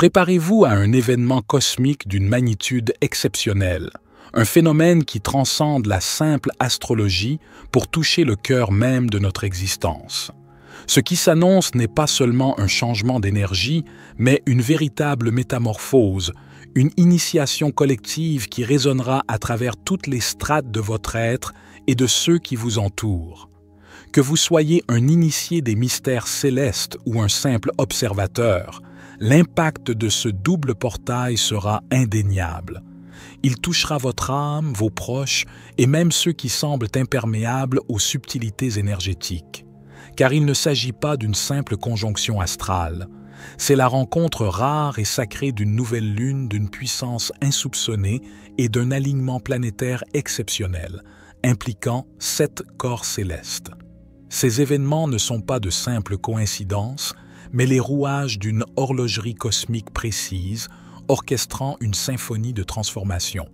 Préparez-vous à un événement cosmique d'une magnitude exceptionnelle, un phénomène qui transcende la simple astrologie pour toucher le cœur même de notre existence. Ce qui s'annonce n'est pas seulement un changement d'énergie, mais une véritable métamorphose, une initiation collective qui résonnera à travers toutes les strates de votre être et de ceux qui vous entourent. Que vous soyez un initié des mystères célestes ou un simple observateur, l'impact de ce double portail sera indéniable. Il touchera votre âme, vos proches et même ceux qui semblent imperméables aux subtilités énergétiques. Car il ne s'agit pas d'une simple conjonction astrale. C'est la rencontre rare et sacrée d'une nouvelle lune, d'une puissance insoupçonnée et d'un alignement planétaire exceptionnel, impliquant 7 corps célestes. Ces événements ne sont pas de simples coïncidences, mais les rouages d'une horlogerie cosmique précise, orchestrant une symphonie de transformation.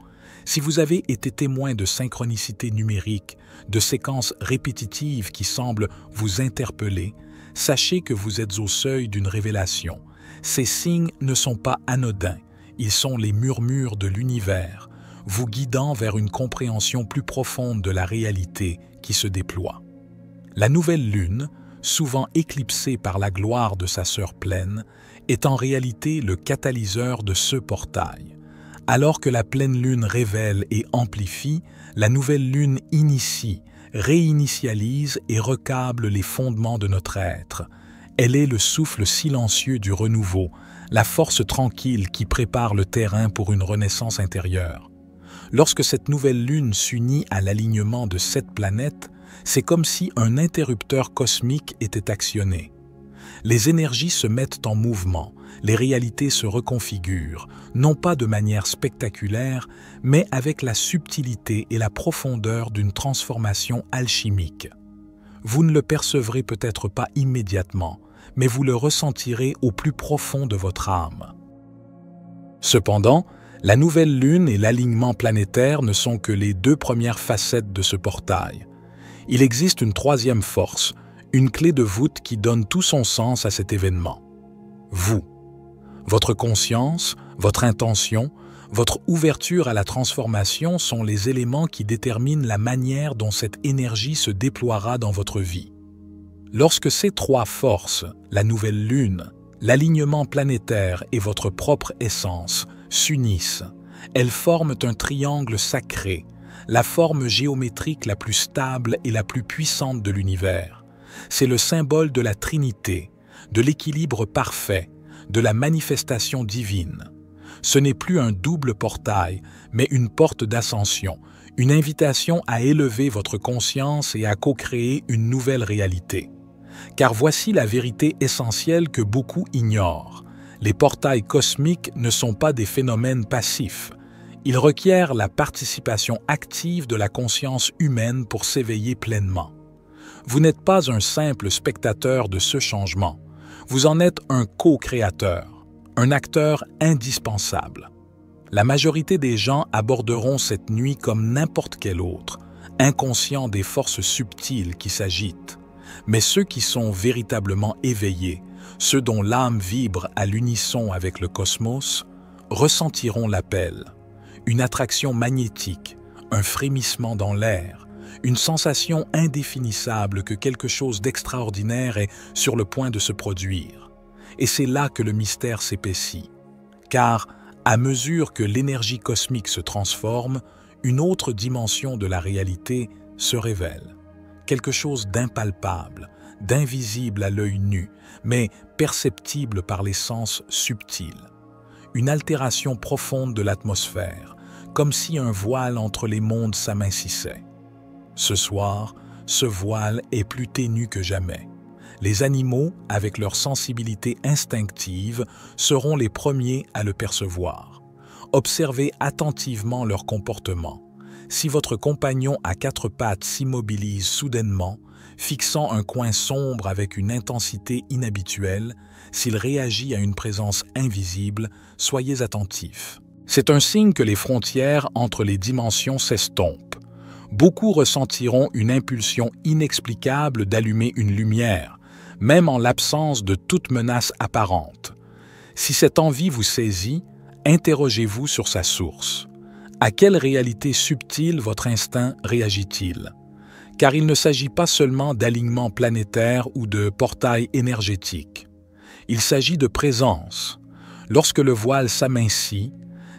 Si vous avez été témoin de synchronicité numérique, de séquences répétitives qui semblent vous interpeller, sachez que vous êtes au seuil d'une révélation. Ces signes ne sont pas anodins, ils sont les murmures de l'univers, vous guidant vers une compréhension plus profonde de la réalité qui se déploie. La nouvelle lune, souvent éclipsée par la gloire de sa sœur pleine, est en réalité le catalyseur de ce portail. Alors que la pleine lune révèle et amplifie, la nouvelle lune initie, réinitialise et recable les fondements de notre être. Elle est le souffle silencieux du renouveau, la force tranquille qui prépare le terrain pour une renaissance intérieure. Lorsque cette nouvelle lune s'unit à l'alignement de 7 planètes, c'est comme si un interrupteur cosmique était actionné. Les énergies se mettent en mouvement, les réalités se reconfigurent, non pas de manière spectaculaire, mais avec la subtilité et la profondeur d'une transformation alchimique. Vous ne le percevrez peut-être pas immédiatement, mais vous le ressentirez au plus profond de votre âme. Cependant, la nouvelle lune et l'alignement planétaire ne sont que les 2 premières facettes de ce portail. Il existe une 3e force, une clé de voûte qui donne tout son sens à cet événement. Vous. Votre conscience, votre intention, votre ouverture à la transformation sont les éléments qui déterminent la manière dont cette énergie se déploiera dans votre vie. Lorsque ces 3 forces, la nouvelle lune, l'alignement planétaire et votre propre essence, s'unissent, elles forment un triangle sacré, la forme géométrique la plus stable et la plus puissante de l'univers. C'est le symbole de la Trinité, de l'équilibre parfait, de la manifestation divine. Ce n'est plus un double portail, mais une porte d'ascension, une invitation à élever votre conscience et à co-créer une nouvelle réalité. Car voici la vérité essentielle que beaucoup ignorent. Les portails cosmiques ne sont pas des phénomènes passifs. Ils requièrent la participation active de la conscience humaine pour s'éveiller pleinement. Vous n'êtes pas un simple spectateur de ce changement. Vous en êtes un co-créateur, un acteur indispensable. La majorité des gens aborderont cette nuit comme n'importe quelle autre, inconscients des forces subtiles qui s'agitent. Mais ceux qui sont véritablement éveillés, ceux dont l'âme vibre à l'unisson avec le cosmos, ressentiront l'appel. Une attraction magnétique, un frémissement dans l'air, une sensation indéfinissable que quelque chose d'extraordinaire est sur le point de se produire. Et c'est là que le mystère s'épaissit. Car, à mesure que l'énergie cosmique se transforme, une autre dimension de la réalité se révèle. Quelque chose d'impalpable, d'invisible à l'œil nu, mais perceptible par les sens subtils. Une altération profonde de l'atmosphère, comme si un voile entre les mondes s'amincissait. Ce soir, ce voile est plus ténu que jamais. Les animaux, avec leur sensibilité instinctive, seront les premiers à le percevoir. Observez attentivement leur comportement. Si votre compagnon à 4 pattes s'immobilise soudainement, fixant un coin sombre avec une intensité inhabituelle, s'il réagit à une présence invisible, soyez attentifs. C'est un signe que les frontières entre les dimensions s'estompent. Beaucoup ressentiront une impulsion inexplicable d'allumer une lumière, même en l'absence de toute menace apparente. Si cette envie vous saisit, interrogez-vous sur sa source. À quelle réalité subtile votre instinct réagit-il? Car il ne s'agit pas seulement d'alignement planétaire ou de portail énergétique. Il s'agit de présence. Lorsque le voile s'amincit,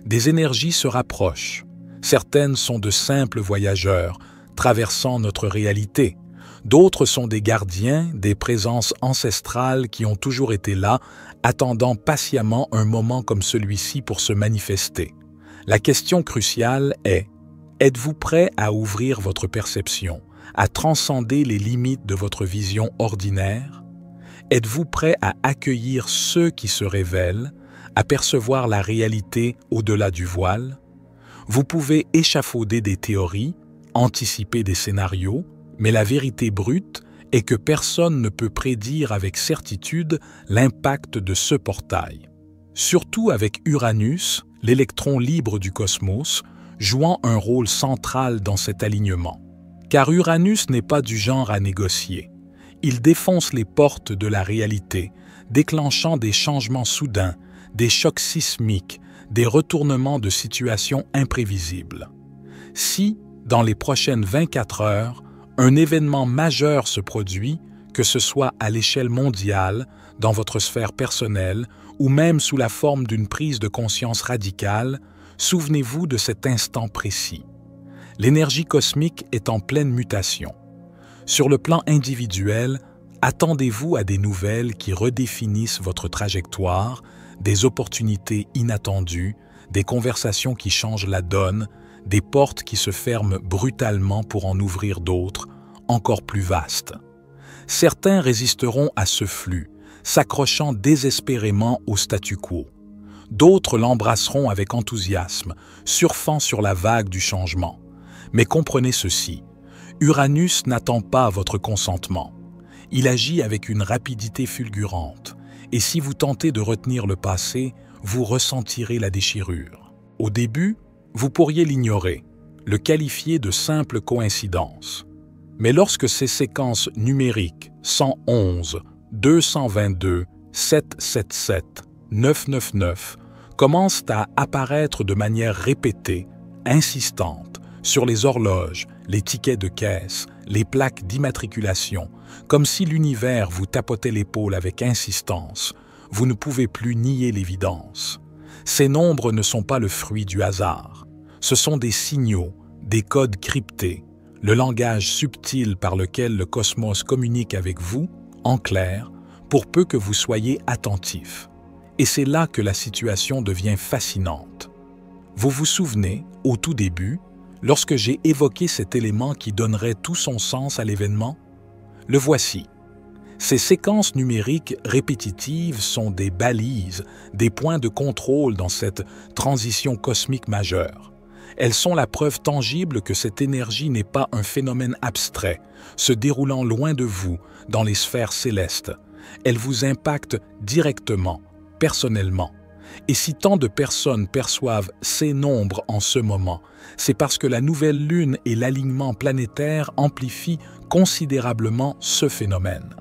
des énergies se rapprochent. Certaines sont de simples voyageurs, traversant notre réalité. D'autres sont des gardiens, des présences ancestrales qui ont toujours été là, attendant patiemment un moment comme celui-ci pour se manifester. La question cruciale est: êtes-vous prêt à ouvrir votre perception, à transcender les limites de votre vision ordinaire? Êtes-vous prêt à accueillir ceux qui se révèlent, à percevoir la réalité au-delà du voile? Vous pouvez échafauder des théories, anticiper des scénarios, mais la vérité brute est que personne ne peut prédire avec certitude l'impact de ce portail. Surtout avec Uranus, l'électron libre du cosmos, jouant un rôle central dans cet alignement. Car Uranus n'est pas du genre à négocier. Il défonce les portes de la réalité, déclenchant des changements soudains, des chocs sismiques, des retournements de situations imprévisibles. Si, dans les prochaines 24 heures, un événement majeur se produit, que ce soit à l'échelle mondiale, dans votre sphère personnelle, ou même sous la forme d'une prise de conscience radicale, souvenez-vous de cet instant précis. L'énergie cosmique est en pleine mutation. Sur le plan individuel, attendez-vous à des nouvelles qui redéfinissent votre trajectoire, des opportunités inattendues, des conversations qui changent la donne, des portes qui se ferment brutalement pour en ouvrir d'autres, encore plus vastes. Certains résisteront à ce flux, s'accrochant désespérément au statu quo. D'autres l'embrasseront avec enthousiasme, surfant sur la vague du changement. Mais comprenez ceci, Uranus n'attend pas votre consentement. Il agit avec une rapidité fulgurante, et si vous tentez de retenir le passé, vous ressentirez la déchirure. Au début, vous pourriez l'ignorer, le qualifier de simple coïncidence. Mais lorsque ces séquences numériques 111, 222, 777, 999 commencent à apparaître de manière répétée, insistante, sur les horloges, les tickets de caisse, les plaques d'immatriculation, comme si l'univers vous tapotait l'épaule avec insistance, vous ne pouvez plus nier l'évidence. Ces nombres ne sont pas le fruit du hasard. Ce sont des signaux, des codes cryptés, le langage subtil par lequel le cosmos communique avec vous, en clair, pour peu que vous soyez attentif. Et c'est là que la situation devient fascinante. Vous vous souvenez, au tout début, lorsque j'ai évoqué cet élément qui donnerait tout son sens à l'événement? Le voici. Ces séquences numériques répétitives sont des balises, des points de contrôle dans cette transition cosmique majeure. Elles sont la preuve tangible que cette énergie n'est pas un phénomène abstrait, se déroulant loin de vous, dans les sphères célestes. Elle vous impacte directement, personnellement. Et si tant de personnes perçoivent ces nombres en ce moment, c'est parce que la nouvelle lune et l'alignement planétaire amplifient considérablement ce phénomène.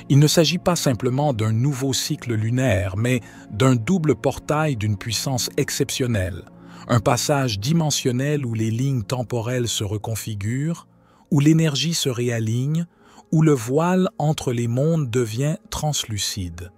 Il ne s'agit pas simplement d'un nouveau cycle lunaire, mais d'un double portail d'une puissance exceptionnelle, un passage dimensionnel où les lignes temporelles se reconfigurent, où l'énergie se réaligne, où le voile entre les mondes devient translucide.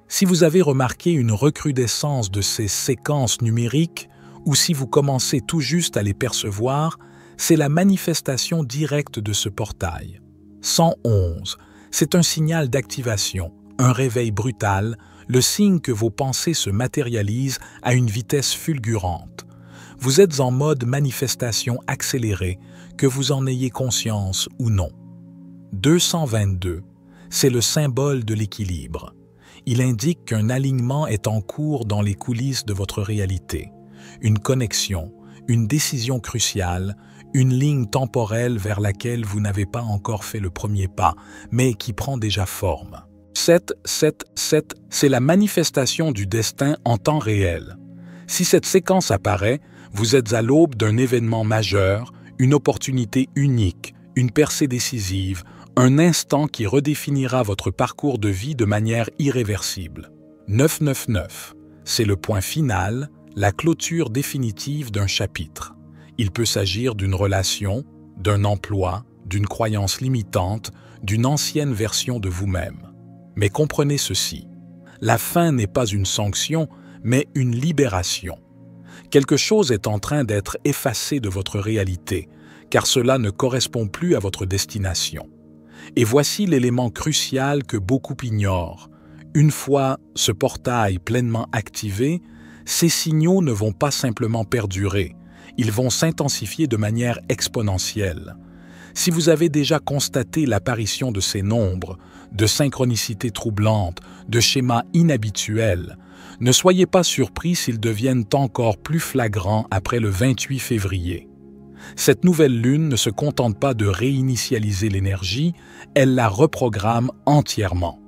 Si vous avez remarqué une recrudescence de ces séquences numériques, ou si vous commencez tout juste à les percevoir, c'est la manifestation directe de ce portail. 111, c'est un signal d'activation, un réveil brutal, le signe que vos pensées se matérialisent à une vitesse fulgurante. Vous êtes en mode manifestation accélérée, que vous en ayez conscience ou non. 222, c'est le symbole de l'équilibre. Il indique qu'un alignement est en cours dans les coulisses de votre réalité. Une connexion, une décision cruciale, une ligne temporelle vers laquelle vous n'avez pas encore fait le premier pas, mais qui prend déjà forme. 777, c'est la manifestation du destin en temps réel. Si cette séquence apparaît, vous êtes à l'aube d'un événement majeur, une opportunité unique, une percée décisive, un instant qui redéfinira votre parcours de vie de manière irréversible. 999, c'est le point final, la clôture définitive d'un chapitre. Il peut s'agir d'une relation, d'un emploi, d'une croyance limitante, d'une ancienne version de vous-même. Mais comprenez ceci, la fin n'est pas une sanction, mais une libération. Quelque chose est en train d'être effacé de votre réalité, car cela ne correspond plus à votre destination. Et voici l'élément crucial que beaucoup ignorent. Une fois ce portail pleinement activé, ces signaux ne vont pas simplement perdurer, ils vont s'intensifier de manière exponentielle. Si vous avez déjà constaté l'apparition de ces nombres, de synchronicités troublantes, de schémas inhabituels, ne soyez pas surpris s'ils deviennent encore plus flagrants après le 28 février. Cette nouvelle lune ne se contente pas de réinitialiser l'énergie, elle la reprogramme entièrement.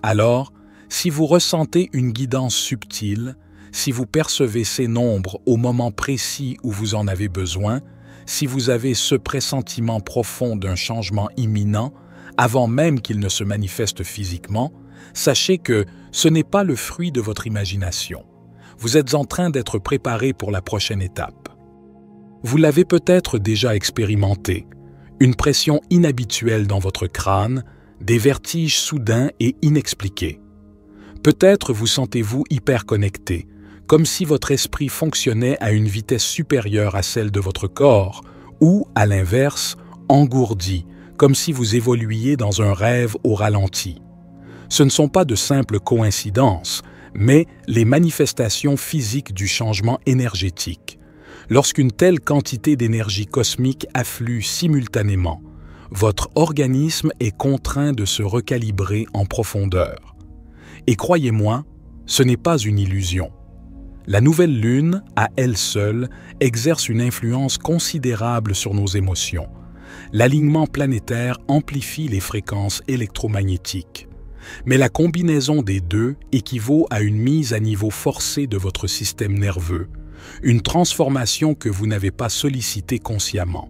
Alors, si vous ressentez une guidance subtile, si vous percevez ces nombres au moment précis où vous en avez besoin, si vous avez ce pressentiment profond d'un changement imminent, avant même qu'il ne se manifeste physiquement, sachez que ce n'est pas le fruit de votre imagination. Vous êtes en train d'être préparé pour la prochaine étape. Vous l'avez peut-être déjà expérimenté, une pression inhabituelle dans votre crâne, des vertiges soudains et inexpliqués. Peut-être vous sentez-vous hyper connecté, comme si votre esprit fonctionnait à une vitesse supérieure à celle de votre corps, ou, à l'inverse, engourdi, comme si vous évoluiez dans un rêve au ralenti. Ce ne sont pas de simples coïncidences, mais les manifestations physiques du changement énergétique. Lorsqu'une telle quantité d'énergie cosmique afflue simultanément, votre organisme est contraint de se recalibrer en profondeur. Et croyez-moi, ce n'est pas une illusion. La nouvelle lune, à elle seule, exerce une influence considérable sur nos émotions. L'alignement planétaire amplifie les fréquences électromagnétiques. Mais la combinaison des deux équivaut à une mise à niveau forcée de votre système nerveux, une transformation que vous n'avez pas sollicitée consciemment.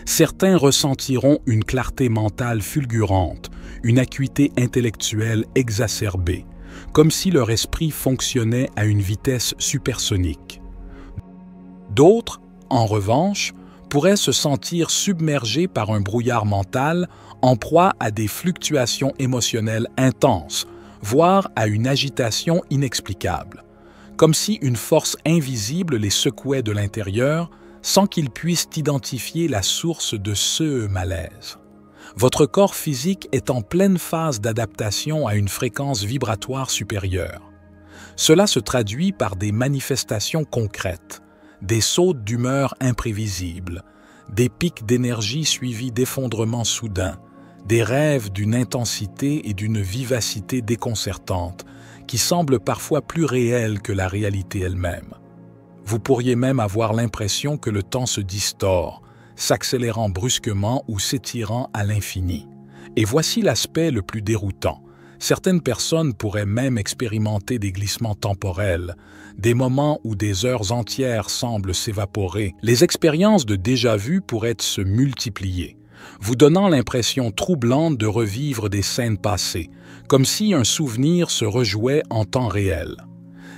Certains ressentiront une clarté mentale fulgurante, une acuité intellectuelle exacerbée, comme si leur esprit fonctionnait à une vitesse supersonique. D'autres, en revanche, pourraient se sentir submergés par un brouillard mental en proie à des fluctuations émotionnelles intenses, voire à une agitation inexplicable, comme si une force invisible les secouait de l'intérieur sans qu'ils puissent identifier la source de ce malaise. Votre corps physique est en pleine phase d'adaptation à une fréquence vibratoire supérieure. Cela se traduit par des manifestations concrètes, des sautes d'humeur imprévisibles, des pics d'énergie suivis d'effondrements soudains, des rêves d'une intensité et d'une vivacité déconcertantes qui semblent parfois plus réels que la réalité elle-même. Vous pourriez même avoir l'impression que le temps se distord, s'accélérant brusquement ou s'étirant à l'infini. Et voici l'aspect le plus déroutant. Certaines personnes pourraient même expérimenter des glissements temporels, des moments où des heures entières semblent s'évaporer. Les expériences de déjà-vu pourraient se multiplier, vous donnant l'impression troublante de revivre des scènes passées, comme si un souvenir se rejouait en temps réel.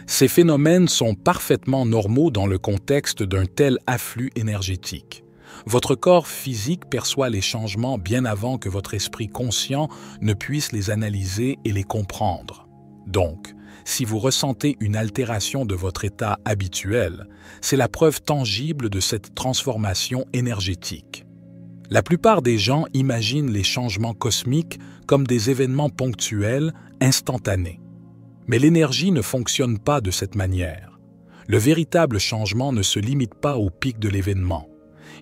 Ces phénomènes sont parfaitement normaux dans le contexte d'un tel afflux énergétique. Votre corps physique perçoit les changements bien avant que votre esprit conscient ne puisse les analyser et les comprendre. Donc, si vous ressentez une altération de votre état habituel, c'est la preuve tangible de cette transformation énergétique. La plupart des gens imaginent les changements cosmiques comme des événements ponctuels, instantanés. Mais l'énergie ne fonctionne pas de cette manière. Le véritable changement ne se limite pas au pic de l'événement.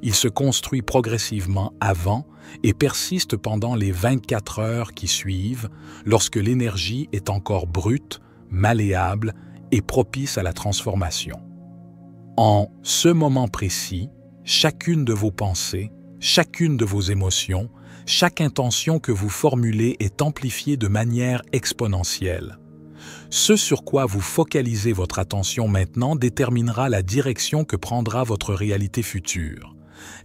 Il se construit progressivement avant et persiste pendant les 24 heures qui suivent, lorsque l'énergie est encore brute, malléable et propice à la transformation. En ce moment précis, chacune de vos pensées, chacune de vos émotions, chaque intention que vous formulez est amplifiée de manière exponentielle. Ce sur quoi vous focalisez votre attention maintenant déterminera la direction que prendra votre réalité future.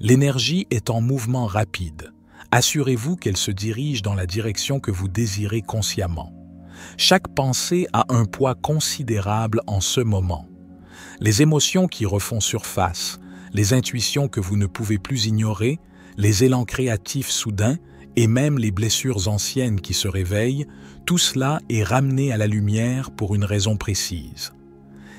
L'énergie est en mouvement rapide. Assurez-vous qu'elle se dirige dans la direction que vous désirez consciemment. Chaque pensée a un poids considérable en ce moment. Les émotions qui refont surface, les intuitions que vous ne pouvez plus ignorer, les élans créatifs soudains et même les blessures anciennes qui se réveillent, tout cela est ramené à la lumière pour une raison précise.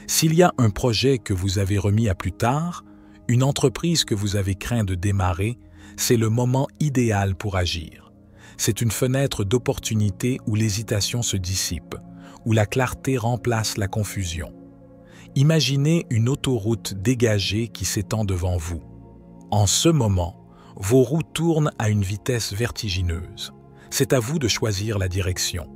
S'il y a un projet que vous avez remis à plus tard, une entreprise que vous avez craint de démarrer, c'est le moment idéal pour agir. C'est une fenêtre d'opportunité où l'hésitation se dissipe, où la clarté remplace la confusion. Imaginez une autoroute dégagée qui s'étend devant vous. En ce moment, vos roues tournent à une vitesse vertigineuse. C'est à vous de choisir la direction.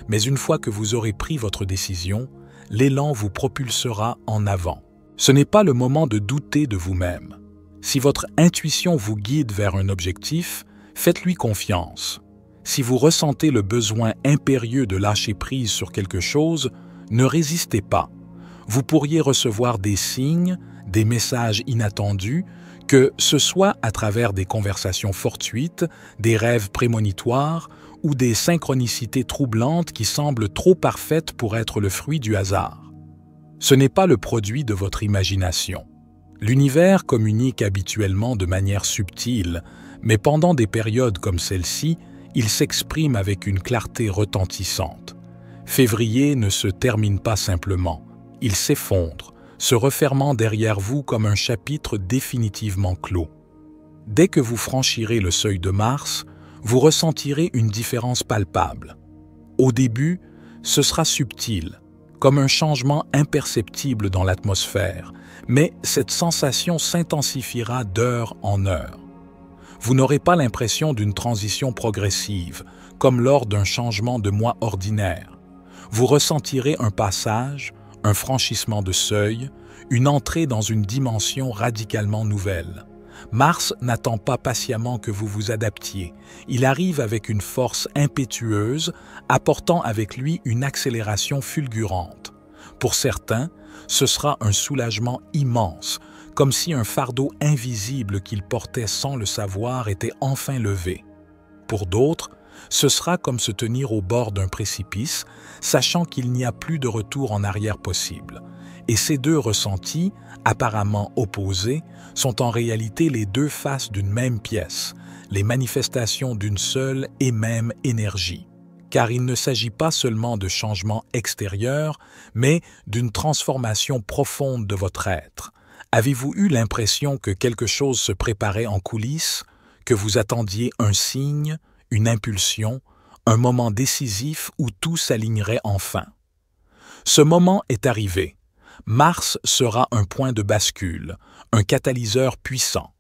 Mais une fois que vous aurez pris votre décision, l'élan vous propulsera en avant. Ce n'est pas le moment de douter de vous-même. Si votre intuition vous guide vers un objectif, faites-lui confiance. Si vous ressentez le besoin impérieux de lâcher prise sur quelque chose, ne résistez pas. Vous pourriez recevoir des signes, des messages inattendus, que ce soit à travers des conversations fortuites, des rêves prémonitoires ou des synchronicités troublantes qui semblent trop parfaites pour être le fruit du hasard. Ce n'est pas le produit de votre imagination. L'univers communique habituellement de manière subtile, mais pendant des périodes comme celle-ci, il s'exprime avec une clarté retentissante. Février ne se termine pas simplement. Il s'effondre, se refermant derrière vous comme un chapitre définitivement clos. Dès que vous franchirez le seuil de Mars, vous ressentirez une différence palpable. Au début, ce sera subtil, comme un changement imperceptible dans l'atmosphère, mais cette sensation s'intensifiera d'heure en heure. Vous n'aurez pas l'impression d'une transition progressive, comme lors d'un changement de mois ordinaire. Vous ressentirez un passage, un franchissement de seuil, une entrée dans une dimension radicalement nouvelle. Mars n'attend pas patiemment que vous vous adaptiez. Il arrive avec une force impétueuse, apportant avec lui une accélération fulgurante. Pour certains, ce sera un soulagement immense, comme si un fardeau invisible qu'ils portaient sans le savoir était enfin levé. Pour d'autres, ce sera comme se tenir au bord d'un précipice, sachant qu'il n'y a plus de retour en arrière possible. Et ces deux ressentis, apparemment opposés, sont en réalité les deux faces d'une même pièce, les manifestations d'une seule et même énergie. Car il ne s'agit pas seulement de changements extérieurs, mais d'une transformation profonde de votre être. Avez-vous eu l'impression que quelque chose se préparait en coulisses, que vous attendiez un signe, une impulsion, un moment décisif où tout s'alignerait enfin? Ce moment est arrivé. Mars sera un point de bascule, un catalyseur puissant.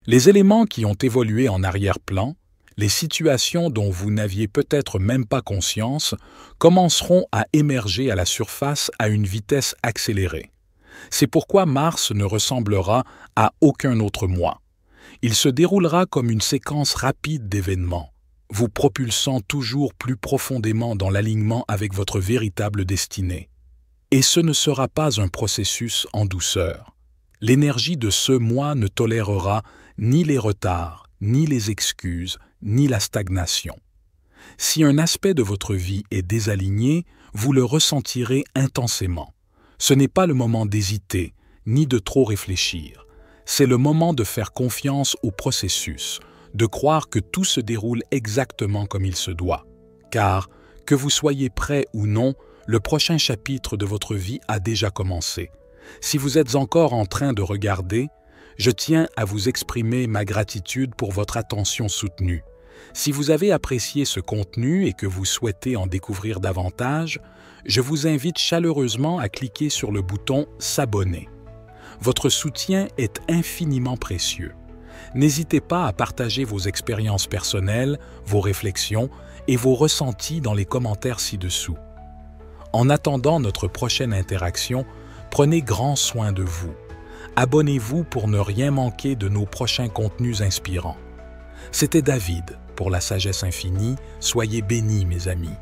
Les éléments qui ont évolué en arrière-plan, les situations dont vous n'aviez peut-être même pas conscience, commenceront à émerger à la surface à une vitesse accélérée. C'est pourquoi Mars ne ressemblera à aucun autre mois. Il se déroulera comme une séquence rapide d'événements, vous propulsant toujours plus profondément dans l'alignement avec votre véritable destinée. Et ce ne sera pas un processus en douceur. L'énergie de ce mois ne tolérera ni les retards, ni les excuses, ni la stagnation. Si un aspect de votre vie est désaligné, vous le ressentirez intensément. Ce n'est pas le moment d'hésiter, ni de trop réfléchir. C'est le moment de faire confiance au processus, de croire que tout se déroule exactement comme il se doit. Car, que vous soyez prêt ou non, le prochain chapitre de votre vie a déjà commencé. Si vous êtes encore en train de regarder, je tiens à vous exprimer ma gratitude pour votre attention soutenue. Si vous avez apprécié ce contenu et que vous souhaitez en découvrir davantage, je vous invite chaleureusement à cliquer sur le bouton « S'abonner ». Votre soutien est infiniment précieux. N'hésitez pas à partager vos expériences personnelles, vos réflexions et vos ressentis dans les commentaires ci-dessous. En attendant notre prochaine interaction, prenez grand soin de vous. Abonnez-vous pour ne rien manquer de nos prochains contenus inspirants. C'était David pour la Sagesse Infinie. Soyez bénis, mes amis.